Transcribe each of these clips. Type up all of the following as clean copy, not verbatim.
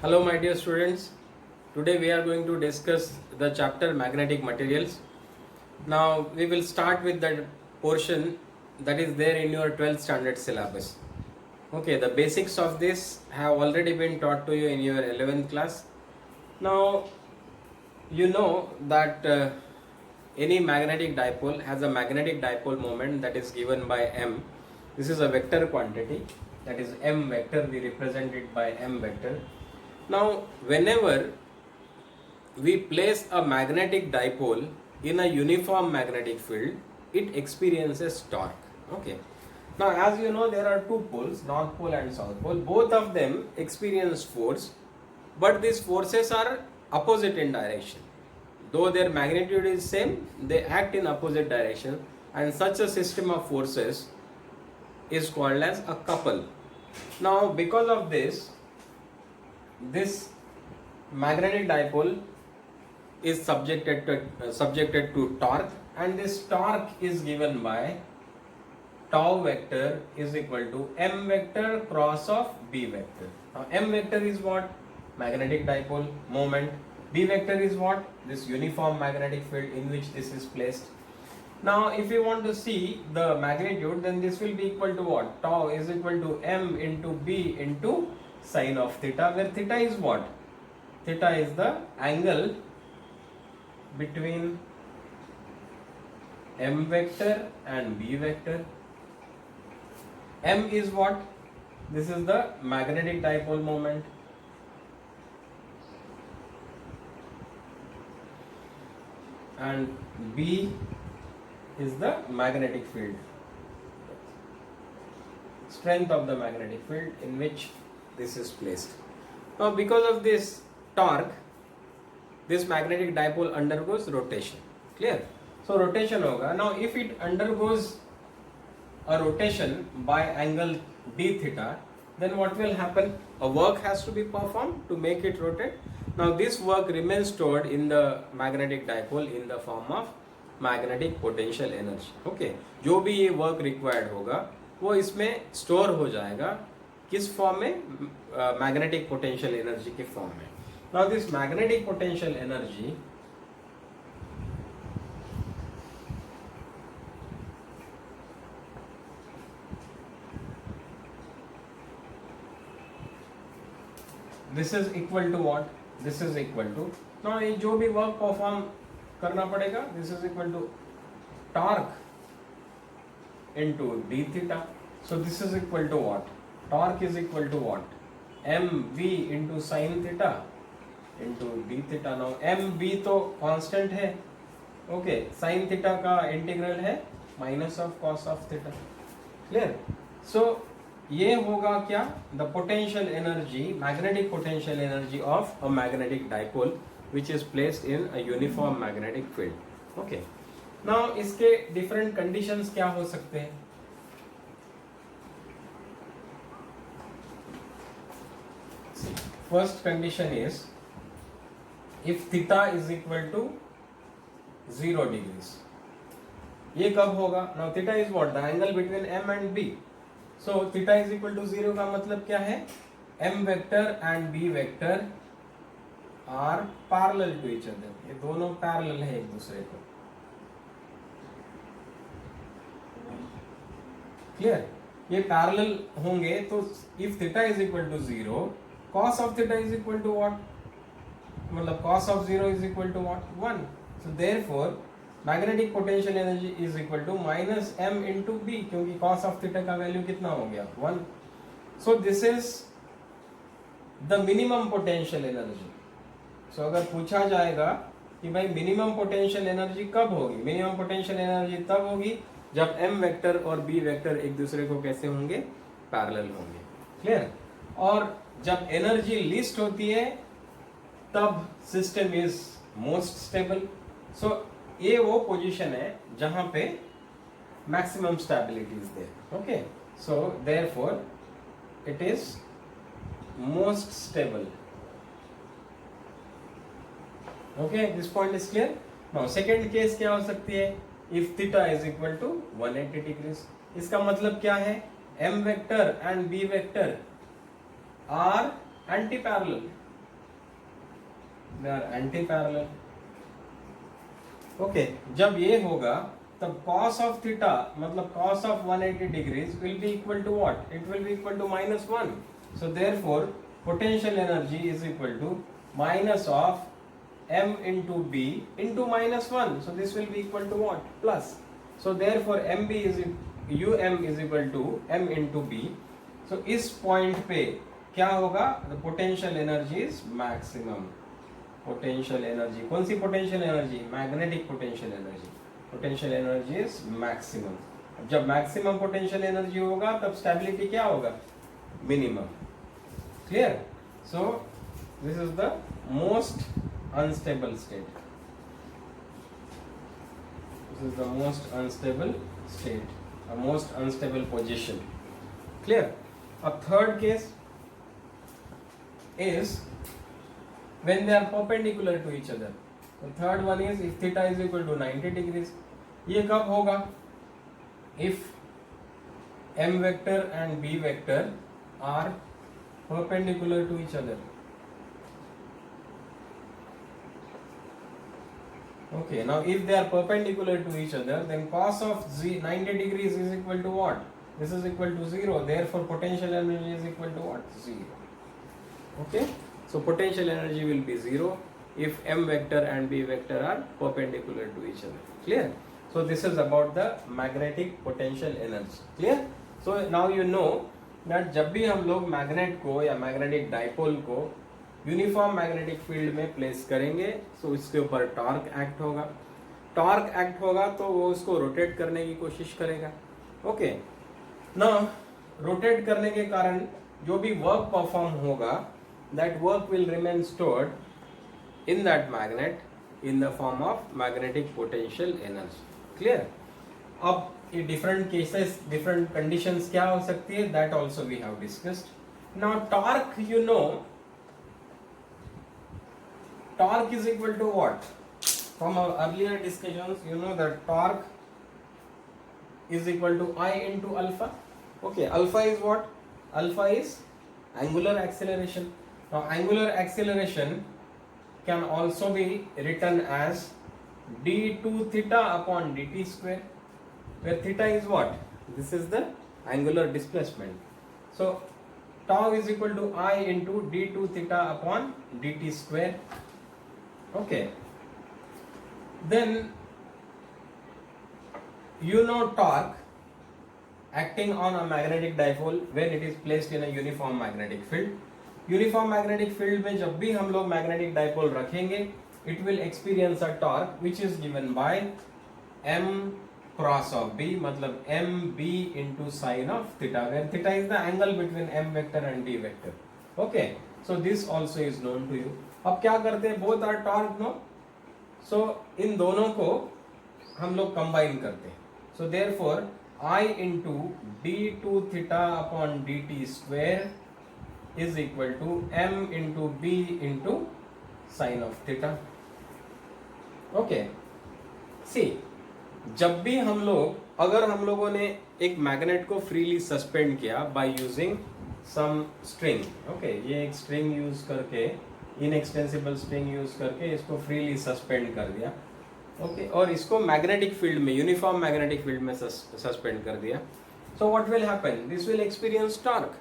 Hello, my dear students. Today we are going to discuss the chapter magnetic materials. Now we will start with the portion that is there in your 12th standard syllabus. Okay, the basics of this have already been taught to you in your 11th class. Now you know that any magnetic dipole has a magnetic dipole moment that is given by m. This is a vector quantity, that is m vector. We represent it by m vector. Now whenever we place a magnetic dipole in a uniform magnetic field, it experiences torque. Okay. Now as you know, there are two poles, north pole and south pole. Both of them experience force, but these forces are opposite in direction. Though their magnitude is same, they act in opposite direction, and such a system of forces is called as a couple. Now because of this magnetic dipole is subjected to torque, and this torque is given by tau vector is equal to m vector cross of b vector. Now m vector is what? Magnetic dipole moment. B vector is what? This uniform magnetic field in which this is placed. Now if you want to see the magnitude, then this will be equal to what? Tau is equal to m into b into sine of theta, where theta is what? Theta is the angle between m vector and b vector. M is what? This is the magnetic dipole moment. And B is the magnetic field, strength of the magnetic field in which this is placed. Now because of this torque, this magnetic dipole undergoes rotation. Clear? So rotation hoga. Now if it undergoes a rotation by angle d theta, then what will happen? A work has to be performed to make it rotate. Now this work remains stored in the magnetic dipole in the form of magnetic potential energy. Okay, जो भी ये work required होगा वो इसमें store हो जाएगा किस form में? Magnetic potential energy के form में. Now this magnetic potential energy this is equal to what? This is equal to, now ये जो भी वर्क परफॉर्म करना पड़ेगा, this is equal to torque into d theta. So this is equal to what? Torque is equal to what? mv into sin theta into d theta. Now mv तो constant है, okay, sin theta का integral है minus of cos of theta. Clear? So ये होगा क्या? The potential energy, magnetic potential energy of a magnetic dipole which is placed in a uniform magnetic field. Okay, now इसके different conditions क्या हो सकते हैं? First condition is if theta is equal to 0 degrees. ये कब होगा? Now theta is what? The angle between m and b. So theta is equal to 0 का मतलब क्या है? m vector and b vector are parallel to each other. ये दोनों parallel है एक दूसरे को. Clear? ये parallel होंगे तो if theta is equal to 0, cos of theta is equal to what? मतलब cos of 0 is equal to what? 1. So therefore magnetic potential energy is equal to minus m into बी, क्योंकि cos of theta का value कितना हो गया? 1. So this is the minimum potential energy. सो अगर पूछा जाएगा कि भाई मिनिमम पोटेंशियल एनर्जी कब होगी? मिनिमम पोटेंशियल एनर्जी तब होगी जब m वेक्टर और b वेक्टर एक दूसरे को कैसे होंगे? पैरेलल होंगे. क्लियर? और जब एनर्जी लीस्ट होती है तब system is most stable. So ये वो पोजीशन है जहां पे maximum stability is there. Okay, so therefore it is most stable. Okay, this point is clear. Now second case क्या हो सकती है? If theta is equal to 180 degrees. इसका मतलब क्या है? m vector and b vector are anti parallel. They are anti parallel. Okay, जब ये होगा तब cos of theta मतलब cos of 180 degrees will be equal to what? It will be equal to -1. So therefore potential energy is equal to minus of m into b into -1. So this will be equal to what? Plus. So therefore mb is um is equal to m into b. So इस point पे क्या होगा? The potential energy is maximum. Potential energy, कौन सी potential energy? Magnetic potential energy. Potential energy is maximum. जब maximum potential energy होगा तब stability क्या होगा? Minimum. Clear? So this is the most unstable state. This is the most unstable state, a most unstable position. Clear? अब third case is when they are perpendicular to each other. The third one is if theta is equal to 90 degrees. ये कब होगा? If m vector and b vector are perpendicular to each other. Okay, now if they are perpendicular to each other, then cos of 90 degrees is equal to what? This is equal to 0. Therefore potential energy is equal to what? 0. Okay, so potential energy will be 0 if m vector and b vector are perpendicular to each other. Clear? So this is about the magnetic potential energy. Clear? So now you know that जब भी हम लोग magnet को या magnetic dipole को uniform magnetic field में place करेंगे तो इसके ऊपर टॉर्क एक्ट होगा। टॉर्क एक्ट होगा तो वो उसको रोटेट करने की कोशिश करेगा। ओके, ना रोटेट करने के कारण जो भी वर्क परफॉर्म होगा, that work will remain stored in that magnet in the form of magnetic potential energy. Clear? अब ये different cases, different conditions क्या हो सकती है, that also we have discussed. Now torque, you know, torque is equal to what? From our earlier discussions, you know that torque is equal to I into alpha. Okay, alpha is what? Alpha is angular acceleration. Now angular acceleration can also be written as d2 theta upon dt square, where theta is what? This is the angular displacement. So tau is equal to I into d2 theta upon dt square. Okay, then you know torque acting on a magnetic dipole when it is placed in a uniform magnetic field. Uniform magnetic field में जब भी हम लोग magnetic dipole रखेंगे, it will experience a torque which is given by m cross of b, मतलब mb into sin of theta, where theta is the angle between m vector and b vector. Okay, so this also is known to you. अब क्या करते हैं? Both are torque, no? So इन दोनों को हम लोग कंबाइन करते हैं. So therefore I into d2 theta upon dt square is equal to m into b into sin of theta. Okay, see, जब भी हम लोग, अगर हम लोगों ने एक मैग्नेट को फ्रीली सस्पेंड किया by using some string, okay, ये एक स्ट्रिंग यूज करके, इनएक्सटेंसिबल स्ट्रिंग यूज करके इसको फ्रीली सस्पेंड कर दिया, ओके, और इसको मैग्नेटिक फील्ड में, यूनिफॉर्म मैग्नेटिक फील्ड में सस्पेंड कर दिया, so what will happen? This will experience torque.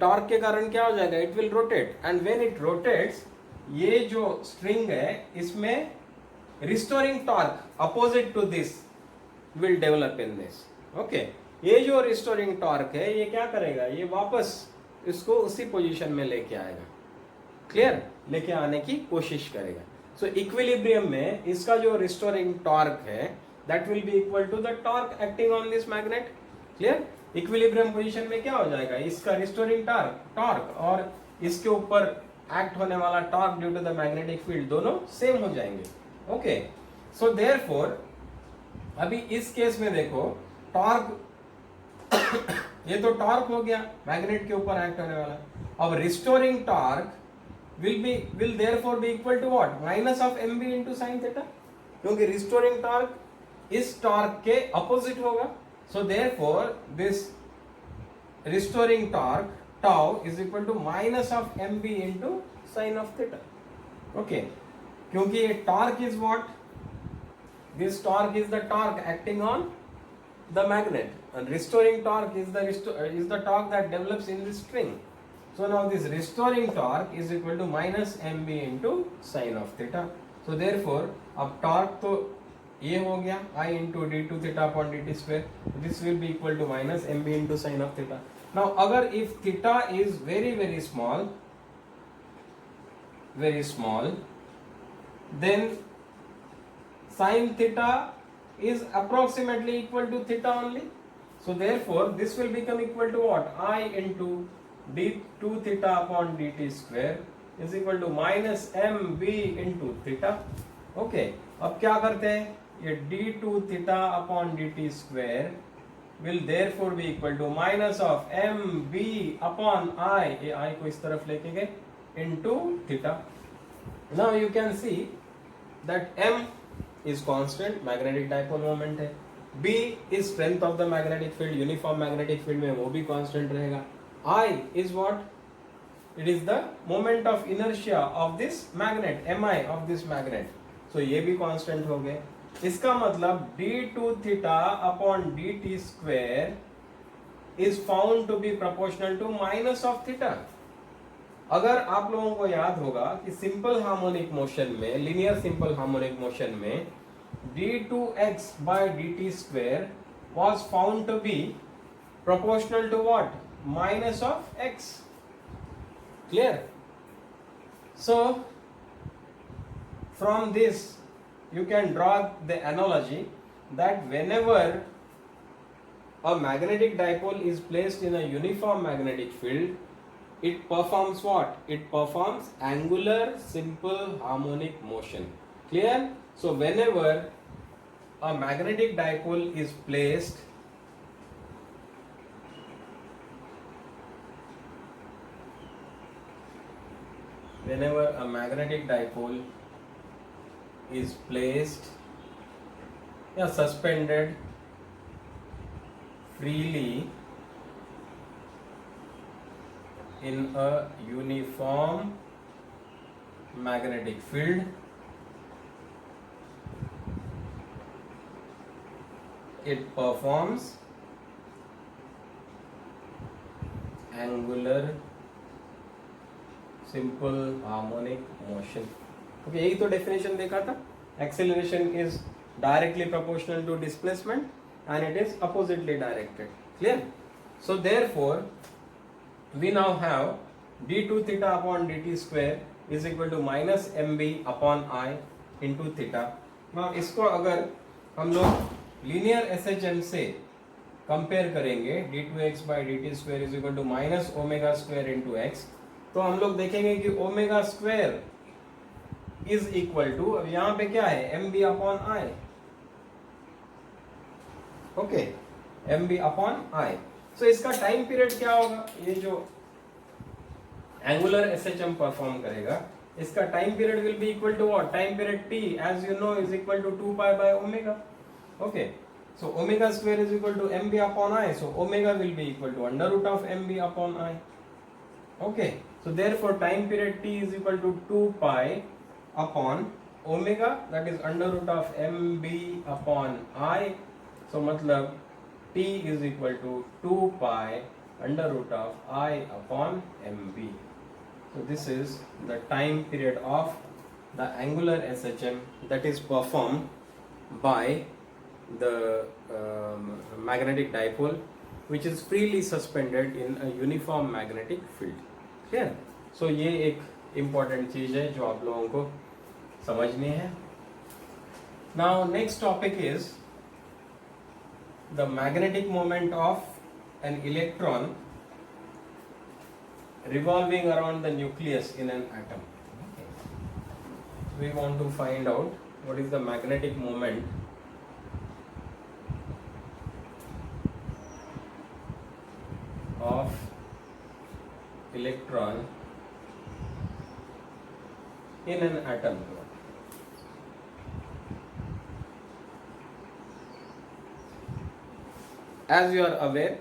Torque के कारण क्या हो जाएगा? It will rotate, and when it rotates, ये जो स्ट्रिंग है इसमें restoring torque opposite to this will develop in this. Okay, ये जो रिस्टोरिंग टॉर्क है ये क्या करेगा? ये वापस इसको उसी पोजीशन में लेके आएगा. क्लियर? लेके आने की कोशिश करेगा. सो इक्विलिब्रियम में इसका जो रिस्टोरिंग टॉर्क है that will be equal to the torque acting on this magnet. Clear? Equilibrium position में क्या हो जाएगा? इसका रिस्टोरिंग टॉर्क और इसके ऊपर एक्ट होने वाला torque due to the magnetic field दोनों सेम हो जाएंगे. ओके, सो देयरफॉर अभी इस केस में देखो, टॉर्क ये तो टॉर्क हो गया मैग्नेट के ऊपर एक्ट होने वाला. अब restoring torque will therefore be equal to what? Minus of mb into sin theta, क्योंकि रिस्टोरिंग टॉर्क इस टॉर्क के अपोजिट होगा. So therefore this restoring torque tau is equal to minus of mb into sin of theta. Okay, क्योंकि ये torque is what, this torque is the torque acting on the magnet, and restoring torque is the torque that develops in this string. So now this restoring torque is equal to minus mb into sin of theta. So therefore अब torque तो ये हो गया I into d2 theta upon dt square, this will be equal to minus mb into sin of theta. Now अगर if theta is very small, then sin theta is approximately equal to theta only. So therefore this will become equal to what, I into d2 theta upon dt square is equal to minus mb into theta. Okay, अब क्या करते हैं, ये d2 theta upon dt square will therefore be equal to minus of mb upon I, ये I को इस तरफ लेके गए, into theta. Now you can see that m is constant, magnetic dipole moment है, b is strength of the magnetic field, uniform magnetic field में वो भी constant रहेगा, I is what, it is the moment of inertia of this magnet, mi of this magnet, so ये भी constant हो गए. इसका मतलब d2 theta upon dt square is found to be proportional to minus of theta. अगर आप लोगों को याद होगा कि सिंपल हार्मोनिक मोशन में, लीनियर सिंपल हार्मोनिक मोशन में d2x by dt square was found to be proportional to what, minus of x. Clear? So from this you can draw the analogy that whenever a magnetic dipole is placed in a uniform magnetic field, it performs what? It performs angular simple harmonic motion. Clear? So whenever a magnetic dipole is placed suspended freely in a uniform magnetic field, it performs angular simple harmonic motion. Okay, यही तो definition देखा था. Acceleration is directly proportional to displacement and it is oppositely directed. Clear? So therefore we now have d2 theta upon dt square is equal to minus mb upon I into theta. Now इसको अगर हम लोग linear SHM से compare करेंगे, d2x by dt square is equal to minus omega square into x, तो हम लोग देखेंगे कि omega square is equal to, अब यहाँ पे क्या है, mb upon I. Okay, mb upon I. So इसका टाइम पीरियड क्या होगा, ये जो एंगुलर SHM परफॉर्म करेगा, इसका time period will be equal to what, time period t as you know is equal to 2 pi by omega. Okay, so omega square is equal to mb upon I, so omega will be equal to under root of mb upon I. Okay, so therefore time period t is equal to 2 pi upon omega, that is under root of mb upon I. So matlab t is equal to 2 pi under root of I upon mb. So this is the time period of the angular SHM that is performed by the magnetic dipole which is freely suspended in a uniform magnetic field. Clear? So ये एक important चीज है जो आप लोगों को समझनी है. Now next topic is the magnetic moment of an electron revolving around the nucleus in an atom. We want to find out what is the magnetic moment of electron in an atom. As you are aware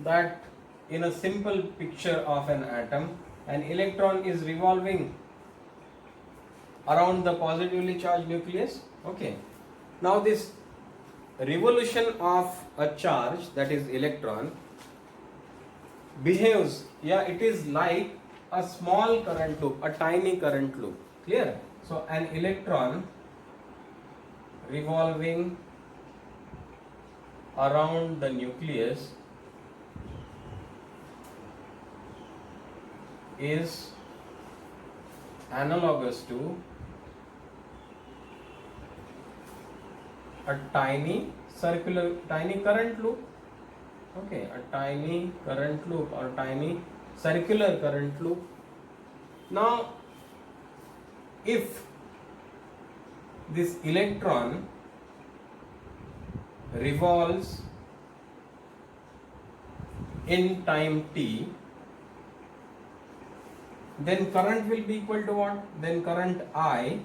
that in a simple picture of an atom, an electron is revolving around the positively charged nucleus. Okay, now this revolution of a charge, that is electron, behaves, it is like a small current loop, a tiny current loop. Clear? So an electron revolving around the nucleus is analogous to a tiny current loop. Okay, a tiny current loop or tiny circular current loop. Now if this electron revolves in time t, then current will be equal to what? Then current I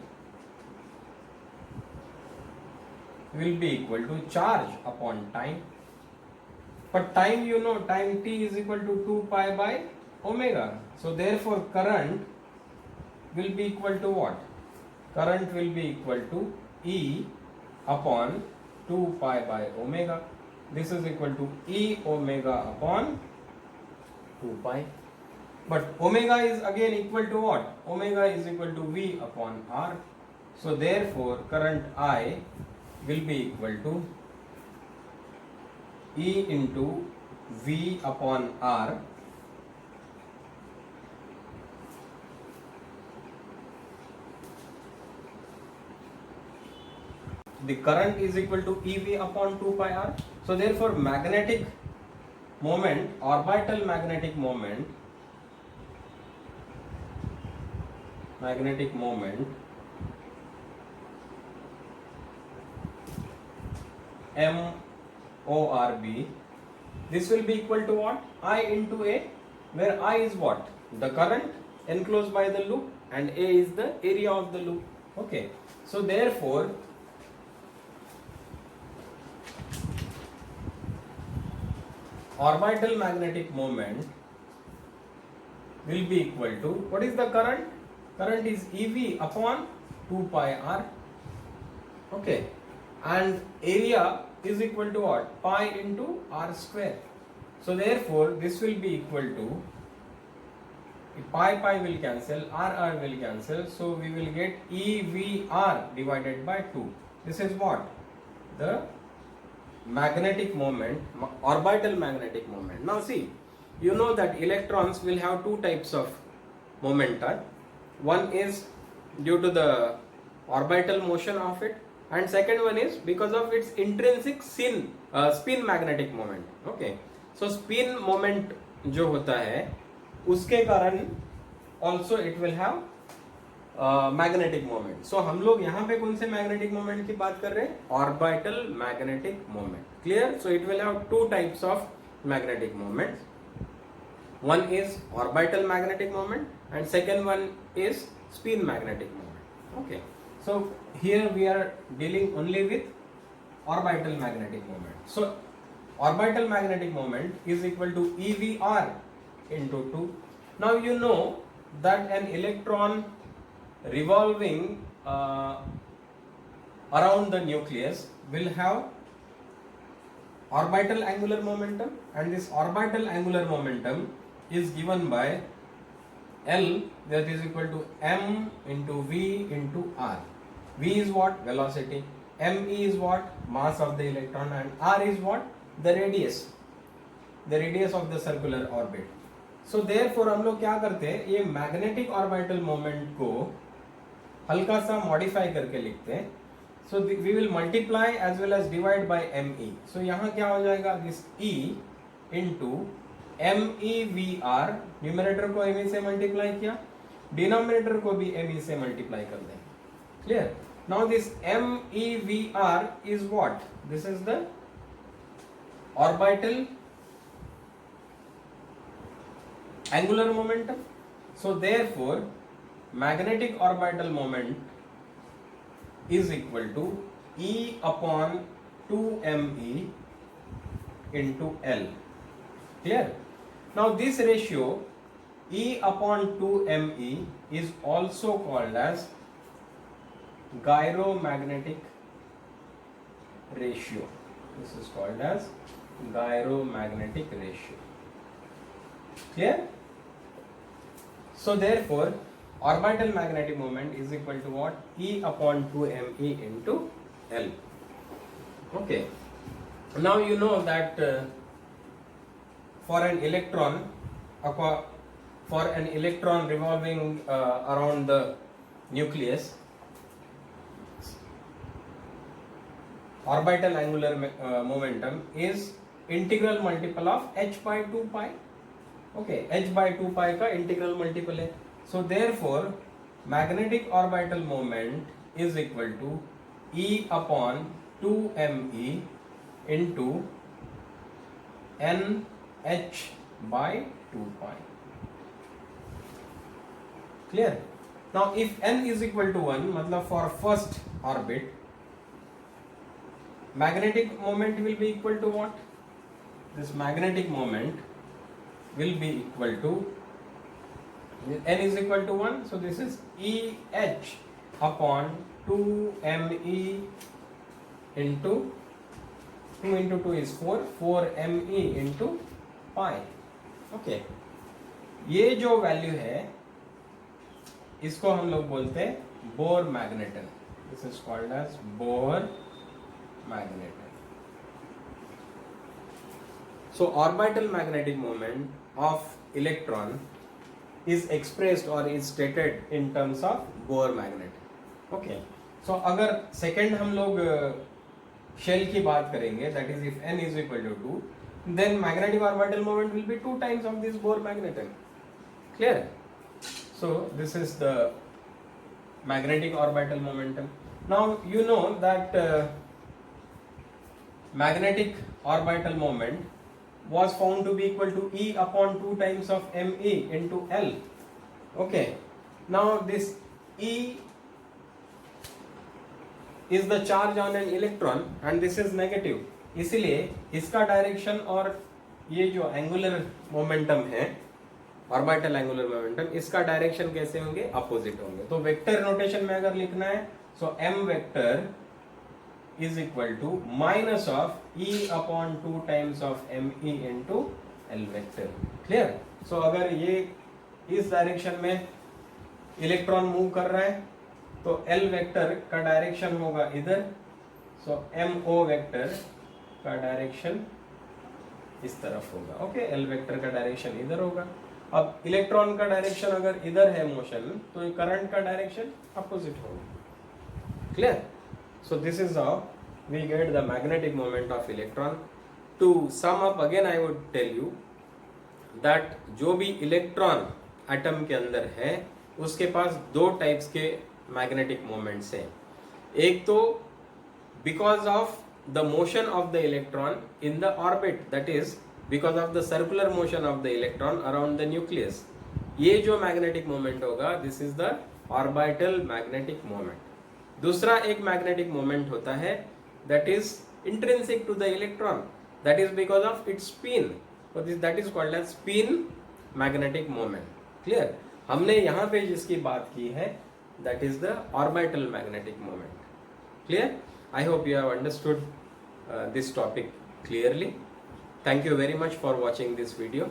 will be equal to charge upon time. But time, time t is equal to 2 pi by omega. So therefore current will be equal to what? Current will be equal to E upon 2 pi by omega. This is equal to E omega upon 2 pi. But omega is again equal to what? Omega is equal to V upon R. So therefore current I will be equal to E into V upon R the current is equal to EV upon 2 pi R. So therefore magnetic moment, orbital magnetic moment MORB, this will be equal to what? I into A, where I is what? The current enclosed by the loop and A is the area of the loop. Okay, so therefore orbital magnetic moment will be equal to, what is the current? Current is EV upon 2 pi R. Okay, and area is equal to what? Pi into R square. So therefore this will be equal to, pi will cancel, R will cancel, so we will get EVR divided by 2. This is what? The magnetic moment, orbital magnetic moment. Now see, you know that electrons will have two types of momenta. One is due to the orbital motion of it, and second one is because of its intrinsic spin magnetic moment. Okay, so spin moment जो होता है उसके कारण also it will have magnetic moment. So हम लोग यहाँ पे कौन से मैग्नेटिक मोमेंट की बात कर रहे हैं? Orbital magnetic moment. Clear? So it will have two types of magnetic moment. One is orbital magnetic moment and second one is spin magnetic moment. Okay, so here we are dealing only with orbital magnetic moment. So orbital magnetic moment is equal to EVR into 2. Now you know that an electron revolving around the nucleus will have orbital angular momentum, and this orbital angular momentum is given by L, that is equal to M into V into R. V is what? Velocity. ME is what? Mass of the electron, and R is what? The radius of the circular orbit. So therefore हम लोग क्या करते हैं, ये magnetic orbital moment को हल्का सा modify करके लिखते हैं. So we will multiply as well as divide by ME. So यहाँ क्या हो जाएगा? This E into MEVR, numerator को ME से मल्टीप्लाई किया, डिनोमिनेटर को भी ME से मल्टीप्लाई कर दें. Clear? Now this MEVR is what? This is the orbital angular momentum. So therefore magnetic orbital moment is equal to E upon 2ME into L. Clear? Now this ratio E upon 2ME is also called as gyromagnetic ratio. This is called as gyromagnetic ratio. Clear? So therefore, orbital magnetic moment is equal to what? E upon 2me into L. Okay. Now you know that for an electron revolving around the nucleus, orbital angular momentum is integral multiple of h by 2 pi. Okay, h by 2 pi का integral multiple है. So therefore, magnetic orbital moment is equal to E upon 2me into nh by 2 pi. Clear? Now if n is equal to 1, मतलब for first orbit, magnetic moment will be equal to what? This magnetic moment will be equal to, n is equal to 1, so this is Eh upon 2me into 2 into 2 is 4, 4me into pi. Okay, ये जो value है इसको हम लोग बोलते हैं Bohr magneton. This is called as Bohr magneton. So orbital magnetic moment of electron is expressed or is stated in terms of Bohr magnet. Okay. So अगर second हम लोग shell की बात करेंगे, that is if n is equal to 2, then magnetic orbital moment will be 2 times of this Bohr magneton. Clear? So this is the magnetic orbital momentum. Now you know that magnetic orbital moment was found to be equal to E upon 2 times of me into L. Okay. Now this E is the charge on an electron and this is negative. इसलिए इसका direction और ये जो angular momentum है, orbital angular momentum, इसका direction कैसे होंगे? Opposite होंगे. तो वेक्टर नोटेशन में अगर लिखना है, सो m vector is equal to minus of E upon 2 times of me into L vector. Clear? So अगर ये इस डायरेक्शन में इलेक्ट्रॉन मूव कर रहा है तो L वेक्टर का डायरेक्शन होगा इधर, सो MO वेक्टर का डायरेक्शन इस तरफ होगा. ओके, L वेक्टर का डायरेक्शन इधर होगा. अब इलेक्ट्रॉन का डायरेक्शन अगर इधर है मोशन, तो करंट का डायरेक्शन अपोजिट होगा. Clear? So this is how we get the magnetic moment of electron. To sum up again, I would tell you that जो भी इलेक्ट्रॉन एटम के अंदर है उसके पास दो टाइप्स के मैग्नेटिक मोमेंट्स हैं. एक तो because of the motion of the electron in the orbit, that is because of the circular motion of the electron around the nucleus. ये जो मैग्नेटिक मोमेंट होगा, this is the orbital magnetic moment. दूसरा एक magnetic moment होता है that is intrinsic to the electron, that is because of its spin, that is called as spin magnetic moment. Clear? हमने यहाँ पे जिसकी बात की है that is the orbital magnetic moment. Clear? I hope you have understood this topic clearly. Thank you very much for watching this video.